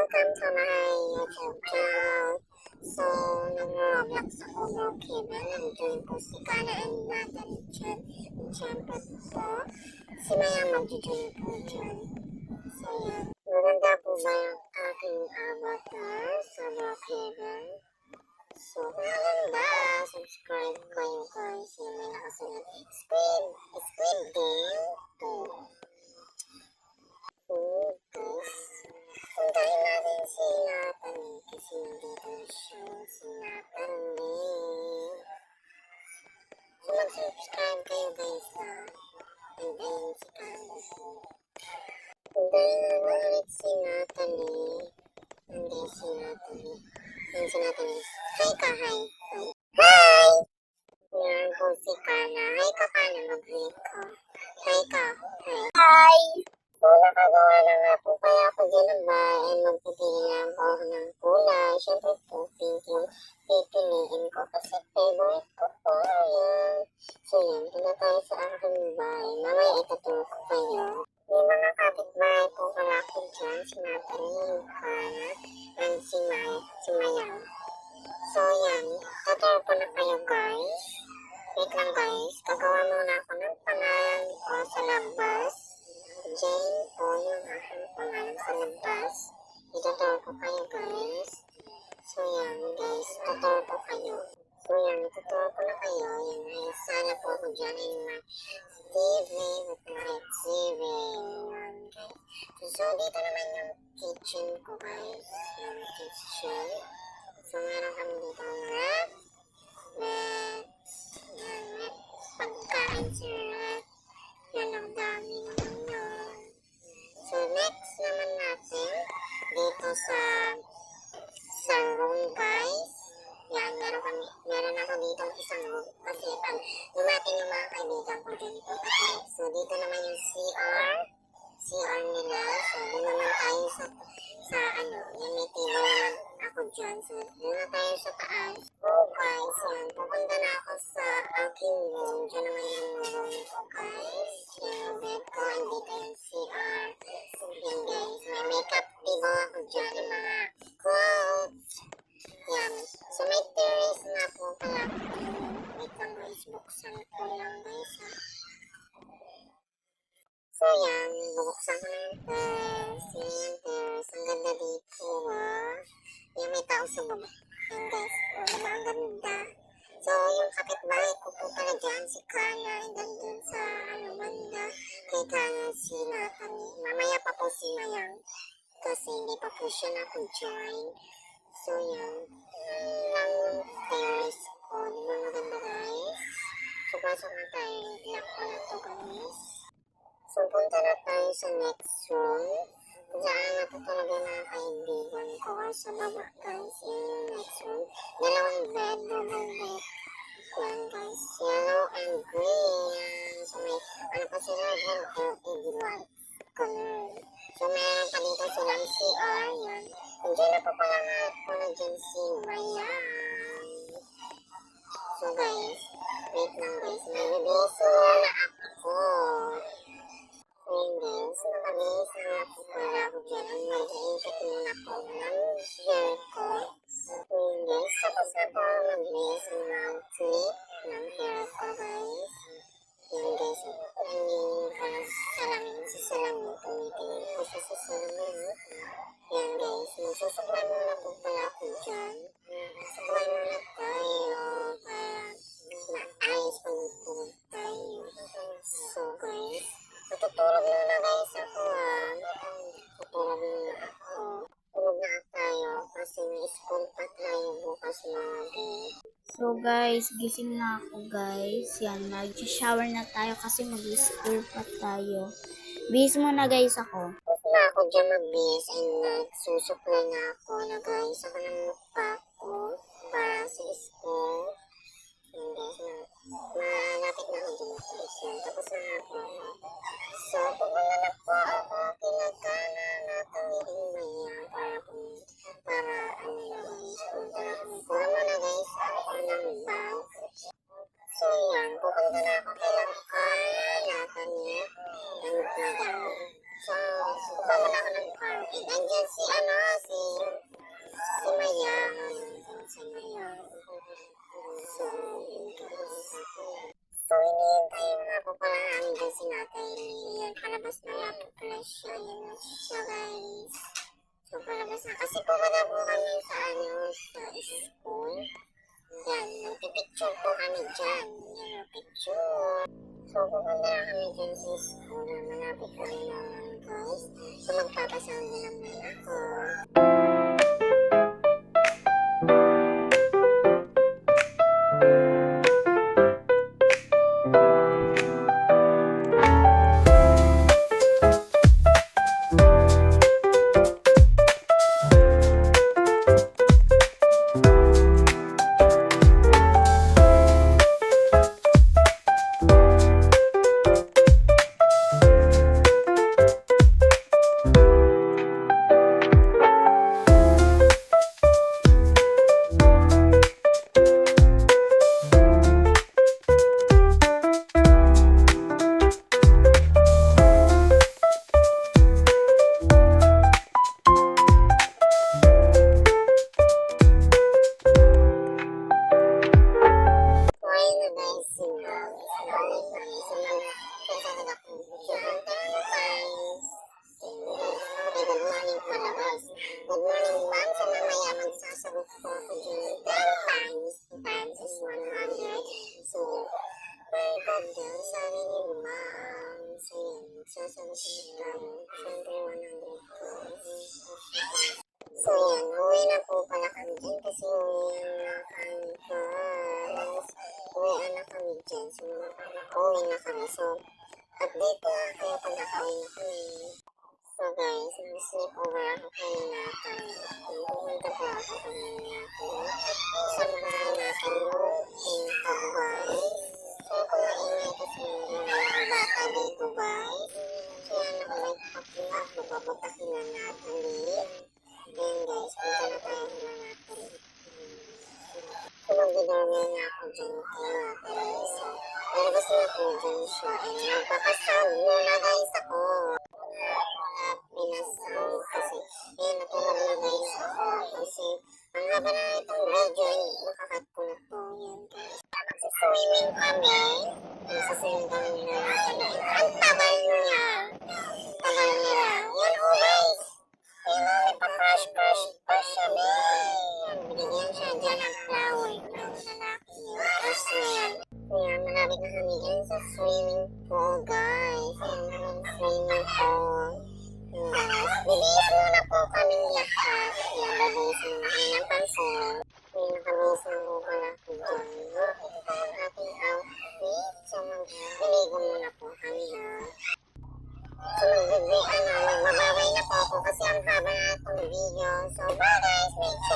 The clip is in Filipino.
Welcome to my YouTube channel. So, nag-roblox ako ng Kevin. Nandun po si Kana and Natalie dyan. And syempre po, si Maya mag-join po dyan. So, yan. Maganda po ba yung aking avatar sa Kevin? So, maganda. Subscribe kayo guys. Yung may nakasunod. Squid Game 2. Puntahin natin si Natalie kasi nandito na siya si Natalie. So mag-subscribe kayo guys na. And ayun si Candy. Puntahin naman ulit si Natalie. Nandito si Natalie. Yan si Natalie. Hi ka, hi. Hi! Yan po si Kana. Hi ka, Kana. Mag-hi ka. Hi ka. Hi. Hi! So, nakagawa na nga po kaya ako dyan ng bahay. Magpipili lang po ako ng kulay. Siyempre po, pink yung pipiliin ko kasi favorite ko po. Ayan. So, yan. Punta tayo sa aking bahay. Mamaya itaturo ko kayo. May mga kapitbahay po pala ako dyan. Si Natalie, yung Kana, and si Mayang. So, yan. Taturo ko na kayo guys. Wait lang guys. Gagawa muna ako ng pangalan ko sa labas. Jane po yung aking pangalan sa labas. Ituturo ko kayo guys. So yan guys, tuturo ko kayo. So yan, tuturo ko na kayo. Yan ay sana po ako dyan ay ma-TV with my TV. Yan guys. So dito naman yung kitchen ko guys. Yung kitchen. So meron kami dito ref. Yan, pagkain sa ref. Yan ang dami naman yun. So, next naman natin, dito sa room, guys. Yan, meron ako dito isang room. Kasi pag dumating yung mga kaibigan ko dito. So, dito naman yung CR nila. So, doon naman tayo sa yung may table naman ako dyan. So, doon na tayo sa taas. So, guys, yan, pupunta na ako sa aking room. Diyan naman yung room ko, guys. Yan yung bed ko, and dito yung CR. Yan, guys, may makeup table ako dyan, yung mga clothes. Yan. So, may terrace na po pala ako dyan. Wait lang, guys, buksan ko lang, guys, ha. So, yan, bubuksan ko na yung terrace. Yan yung terrace. Ang ganda dito, ha. Yan, may tao sa baba. Yan, guys. O, diba, ang ganda. So, yung kapitbahay ko po pala dyan, si Kana. And then, dun sa, banda, kay Kana, si Natalie. Mamaya pa po si Mayang. Kasi hindi pa po siya na-join. So, yan. Yan lang yung terrace ko. Diba, maganda, guys. So, pasok na tayo. Lock ko na to, guys. So, punta na tayo sa next room. Kung saan na po talaga mga kaibigan ko sa baba, guys. Yan yung next room. Dalawang bed, double bed. Yan, guys. Yellow and green. So, may, pa sila dyan? LED light color. So, meron pa dito silang CR. Yan. Diyan na po pala nga po na dyan si Mayang. So, guys. Wait lang, guys. May bibiso na ako. Ngayon guys, nakabihis na nga po pala ako dyan. Ang mag-iikot muna po ng hair ko. Ngayon guys, tapos na po mag-bihis ng mag-clip ng hair ko guys. Yan guys, hindi pala salamin. Si salamin, tumitingin po siya sa salamin. Yan guys, magsusuklay muna po pala ako dyan. Suklay muna tayo para maayos pag tayo. So guys, matutulog muna guys ako matutulog muna ako. Tulog na tayo kasi may school pa tayo bukas mga day. So guys, gising na ako guys. Yan, mag-shower na tayo kasi mag-school pa tayo. Bis muna guys ako. Tapos na ako dyan mag-bis and nagsusuklay na ako. Nag-ayos ako ng mukha ko para sa school. And guys, malapit na ako dyan mag-tuition. Tapos na ako. So, pumunta na po ako kinagana Natalie and Maya para guys, punta na ako. Puro muna guys ako ng bag. So, yan, pupunta na ako kay Natalie and Madam. So, pupunta na ako ng car. And andyan si basa. Kasi pumunta po kami sa sa school. Yan, nagpipicture po kami dyan. Yan, picture. So, pupunta na kami dyan sa school. Malapit kami naman, guys. So, magpapasound na naman ako. Good morning, ma'am. Sa mamaya magsasagot po ako dyan. 10 times. 10 times is 100. So, my God daw, sabi ni ma'am. So, yan. Magsasagot na tayo. Siyempre, 100 po. So, yan. Uwi na po pala kami dyan kasi uwi na kami, guys. Uwi na kami dyan. So, uwi na kami. So, update ko lang kayo pag nakauwi na kami. So guys, nag-sleep over ako kanina. Pumunta po ako kanina. Sa mga natin yung kabay. So kung maingay kasi yung mga bata dito guys. So yan ako nagpapunta. Mapapatakin na natin ulit. Ayan guys, punta na tayo na natin. So mag-dormir na ako dyan kayo natin. So nalabas na ako dyan siya. And magpapasal muna guys ako. Pinasound kasi yan natulog na guys ako kasi ang haba na itong video makakat ko na po yan guys. Magsiswimming kami. Magsiswimming kami nila natin. Ang tagal niya. Tagal nila. Yan o guys. Yan o may pa-crush pa siya yan. Binigyan siya dyan ng flower ng lalaki yung crush na yan. Yan malapit na kami dyan sa swimming pool guys. Yan naman swimming pool. Bibihis muna po kami lahat. Bibihis muna kami ng pansin. Nakabihis na po pala ko dyan. Ito po ang ating outfit. So, magbiligo muna po kami ha. So, magbabaway na po ako kasi ang haba na itong video. So, bye guys! Make sure